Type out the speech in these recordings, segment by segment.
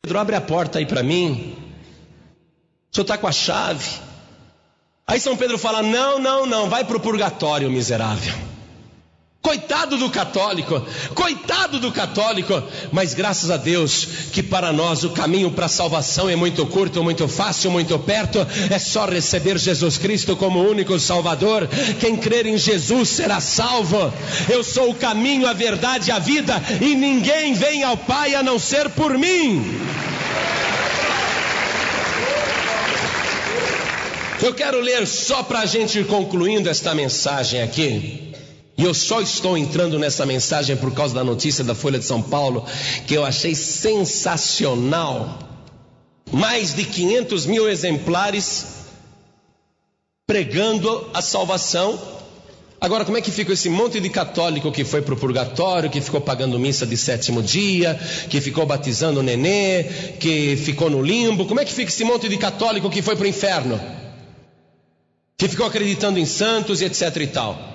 Pedro, abre a porta aí para mim. O senhor está com a chave. Aí São Pedro fala: não, vai para o purgatório, miserável. Coitado do católico, mas graças a Deus que para nós o caminho para a salvação é muito curto, muito fácil, muito perto. É só receber Jesus Cristo como único Salvador. Quem crer em Jesus será salvo. Eu sou o caminho, a verdade e a vida, e ninguém vem ao Pai a não ser por mim. Eu quero ler só para a gente ir concluindo esta mensagem aqui. E eu só estou entrando nessa mensagem por causa da notícia da Folha de São Paulo, que eu achei sensacional. Mais de 500 mil exemplares pregando a salvação. Agora, como é que fica esse monte de católico que foi para o purgatório, que ficou pagando missa de 7º dia, que ficou batizando o nenê, que ficou no limbo? Como é que fica esse monte de católico que foi para o inferno, que ficou acreditando em santos e etc e tal?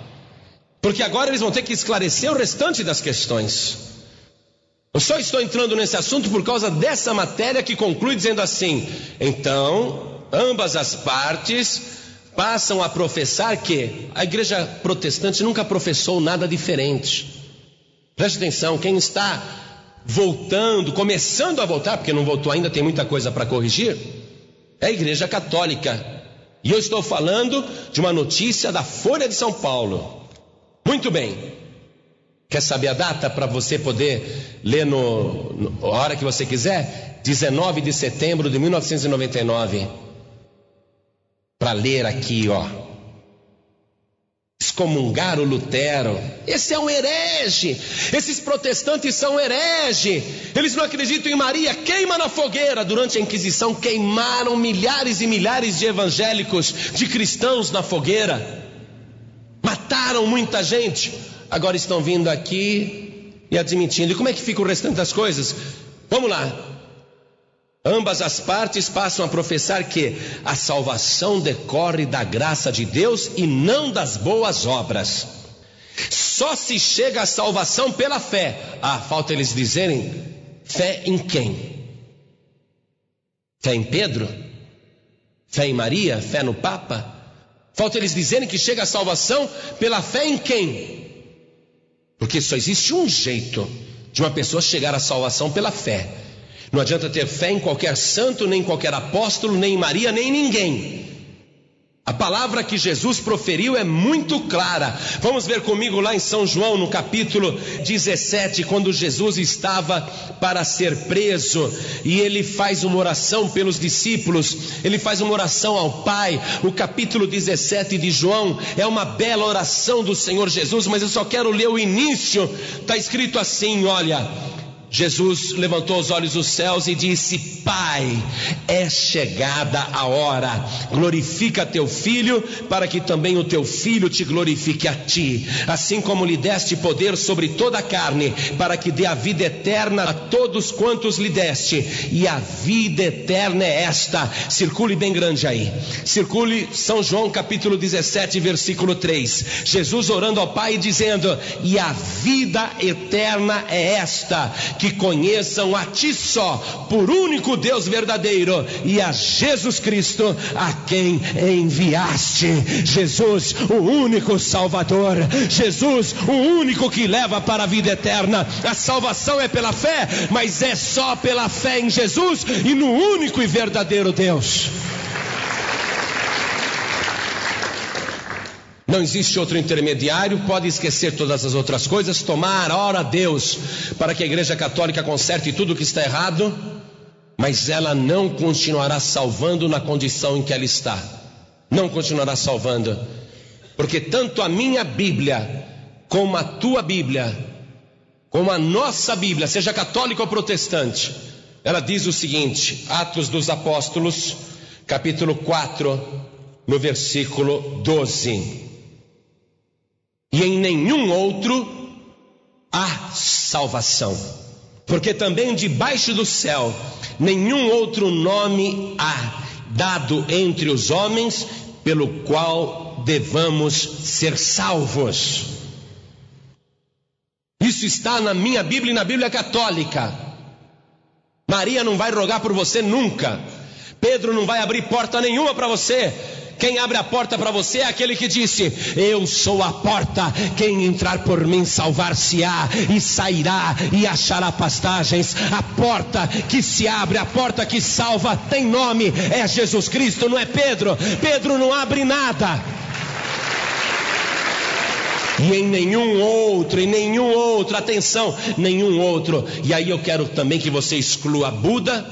Porque agora eles vão ter que esclarecer o restante das questões. Eu só estou entrando nesse assunto por causa dessa matéria que conclui dizendo assim: então, ambas as partes passam a professar que a igreja protestante nunca professou nada diferente. Preste atenção, quem está voltando, começando a voltar, porque não voltou ainda, tem muita coisa para corrigir, é a igreja católica. E eu estou falando de uma notícia da Folha de São Paulo. Muito bem. Quer saber a data para você poder ler a hora que você quiser? 19 de setembro de 1999. Para ler aqui, ó. Excomungar o Lutero. Esse é um herege. Esses protestantes são herege. Eles não acreditam em Maria. Queima na fogueira. Durante a Inquisição queimaram milhares e milhares de evangélicos, de cristãos na fogueira. Mataram muita gente. Agora estão vindo aqui e admitindo. E como é que fica o restante das coisas? Vamos lá. Ambas as partes passam a professar que a salvação decorre da graça de Deus e não das boas obras. Só se chega à salvação pela fé. Falta eles dizerem fé em quem? Fé em Pedro? Fé em Maria? Fé no Papa? Falta eles dizerem que chega a salvação pela fé em quem? Porque só existe um jeito de uma pessoa chegar à salvação: pela fé. Não adianta ter fé em qualquer santo, nem em qualquer apóstolo, nem em Maria, nem em ninguém. A palavra que Jesus proferiu é muito clara. Vamos ver comigo lá em São João, no capítulo 17, quando Jesus estava para ser preso, e ele faz uma oração pelos discípulos, ele faz uma oração ao Pai. O capítulo 17 de João é uma bela oração do Senhor Jesus, mas eu só quero ler o início. Está escrito assim, olha: Jesus levantou os olhos dos céus e disse: Pai, é chegada a hora, glorifica teu filho, para que também o teu filho te glorifique a ti, assim como lhe deste poder sobre toda a carne, para que dê a vida eterna a todos quantos lhe deste, e a vida eterna é esta. Circule bem grande aí, circule São João capítulo 17 versículo 3, Jesus orando ao Pai e dizendo: e a vida eterna é esta, que conheçam a ti só, por único Deus verdadeiro, e a Jesus Cristo, a quem enviaste. Jesus, o único Salvador, Jesus, o único que leva para a vida eterna. A salvação é pela fé, mas é só pela fé em Jesus e no único e verdadeiro Deus. Não existe outro intermediário. Pode esquecer todas as outras coisas, tomar, ora a Deus para que a Igreja Católica conserte tudo o que está errado, mas ela não continuará salvando na condição em que ela está. Não continuará salvando, porque tanto a minha Bíblia, como a tua Bíblia, como a nossa Bíblia, seja católica ou protestante, ela diz o seguinte: Atos dos Apóstolos, capítulo 4, no versículo 12: e em nenhum outro há salvação, porque também debaixo do céu nenhum outro nome há dado entre os homens pelo qual devamos ser salvos. Isso está na minha Bíblia e na Bíblia Católica. Maria não vai rogar por você nunca. Pedro não vai abrir porta nenhuma para você. Quem abre a porta para você é aquele que disse: eu sou a porta, quem entrar por mim salvar-se-á e sairá e achará pastagens. A porta que se abre, a porta que salva tem nome, é Jesus Cristo, não é Pedro. Pedro não abre nada. E em nenhum outro, atenção, nenhum outro. E aí eu quero também que você exclua Buda,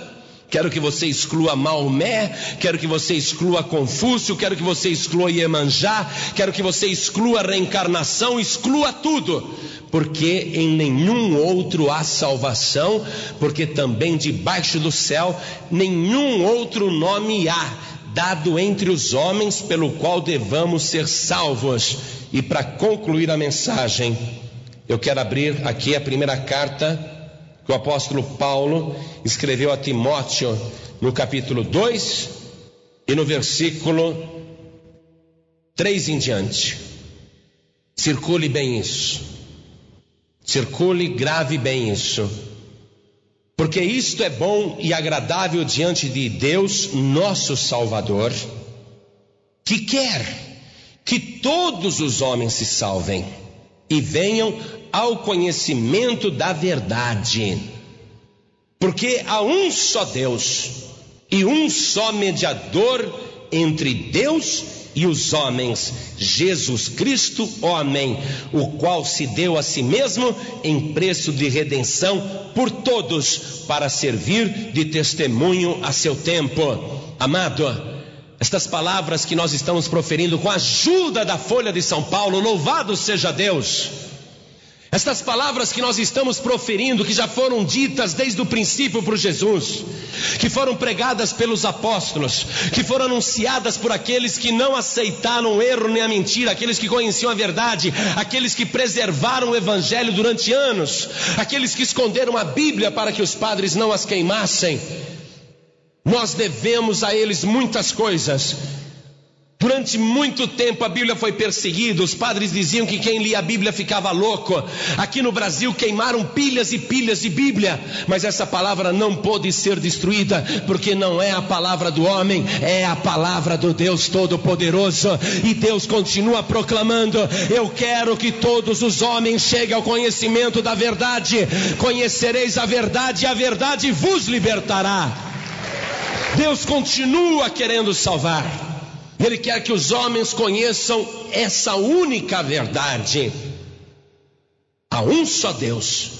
quero que você exclua Maomé, quero que você exclua Confúcio, quero que você exclua Iemanjá, quero que você exclua a reencarnação, exclua tudo, porque em nenhum outro há salvação, porque também debaixo do céu nenhum outro nome há dado entre os homens pelo qual devamos ser salvos. E para concluir a mensagem, eu quero abrir aqui a primeira carta que o apóstolo Paulo escreveu a Timóteo, no capítulo 2 e no versículo 3 em diante. Circule bem isso, circule, grave bem isso, porque isto é bom e agradável diante de Deus, nosso Salvador, que quer que todos os homens se salvem e venham ao conhecimento da verdade. Porque há um só Deus e um só mediador entre Deus e os homens, Jesus Cristo, homem, o qual se deu a si mesmo em preço de redenção por todos, para servir de testemunho a seu tempo. Amado, estas palavras que nós estamos proferindo com a ajuda da Folha de São Paulo, louvado seja Deus. Estas palavras que nós estamos proferindo, que já foram ditas desde o princípio por Jesus, que foram pregadas pelos apóstolos, que foram anunciadas por aqueles que não aceitaram o erro nem a mentira, aqueles que conheciam a verdade, aqueles que preservaram o evangelho durante anos, aqueles que esconderam a Bíblia para que os padres não as queimassem. Nós devemos a eles muitas coisas. Durante muito tempo a Bíblia foi perseguida, os padres diziam que quem lia a Bíblia ficava louco. Aqui no Brasil queimaram pilhas e pilhas de Bíblia, mas essa palavra não pôde ser destruída, porque não é a palavra do homem, é a palavra do Deus Todo-Poderoso. E Deus continua proclamando: eu quero que todos os homens cheguem ao conhecimento da verdade. Conhecereis a verdade e a verdade vos libertará. Deus continua querendo salvar. Ele quer que os homens conheçam essa única verdade. Há um só Deus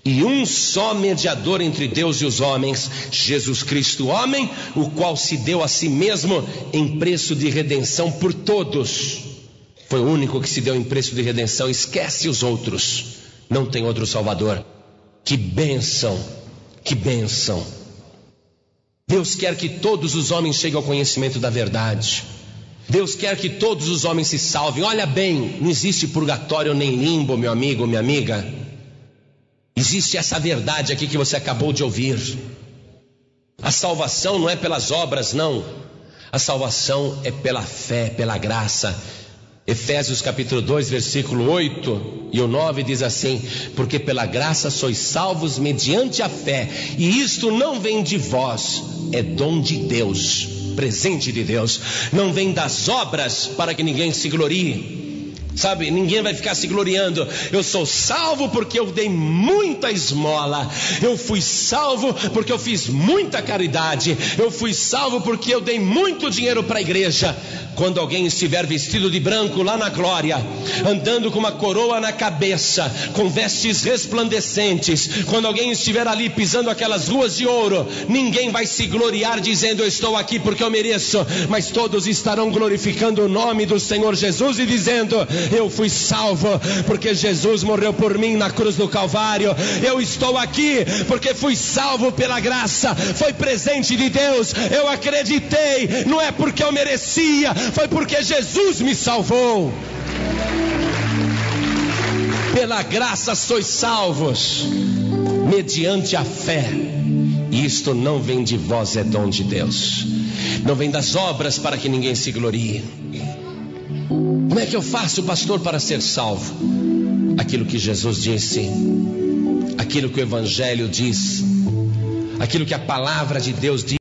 e um só mediador entre Deus e os homens, Jesus Cristo, homem, o qual se deu a si mesmo em preço de redenção por todos. Foi o único que se deu em preço de redenção. Esquece os outros, não tem outro Salvador. Que bênção, que bênção. Deus quer que todos os homens cheguem ao conhecimento da verdade. Deus quer que todos os homens se salvem. Olha bem, não existe purgatório nem limbo, meu amigo, minha amiga. Existe essa verdade aqui que você acabou de ouvir. A salvação não é pelas obras, não. A salvação é pela fé, pela graça. Efésios capítulo 2, versículo 8 e o 9 diz assim: porque pela graça sois salvos mediante a fé, e isto não vem de vós, é dom de Deus, presente de Deus, não vem das obras para que ninguém se glorie. Sabe, ninguém vai ficar se gloriando. Eu sou salvo porque eu dei muita esmola. Eu fui salvo porque eu fiz muita caridade. Eu fui salvo porque eu dei muito dinheiro para a igreja. Quando alguém estiver vestido de branco lá na glória, andando com uma coroa na cabeça, com vestes resplandecentes, quando alguém estiver ali pisando aquelas ruas de ouro, ninguém vai se gloriar dizendo: eu estou aqui porque eu mereço, mas todos estarão glorificando o nome do Senhor Jesus e dizendo: eu fui salvo porque Jesus morreu por mim na cruz do Calvário. Eu estou aqui porque fui salvo pela graça, foi presente de Deus. Eu acreditei, não é porque eu merecia, foi porque Jesus me salvou. Pela graça sois salvos, mediante a fé. Isto não vem de vós, é dom de Deus. Não vem das obras para que ninguém se glorie. Como é que eu faço, pastor, para ser salvo? Aquilo que Jesus disse, aquilo que o Evangelho diz, aquilo que a palavra de Deus diz.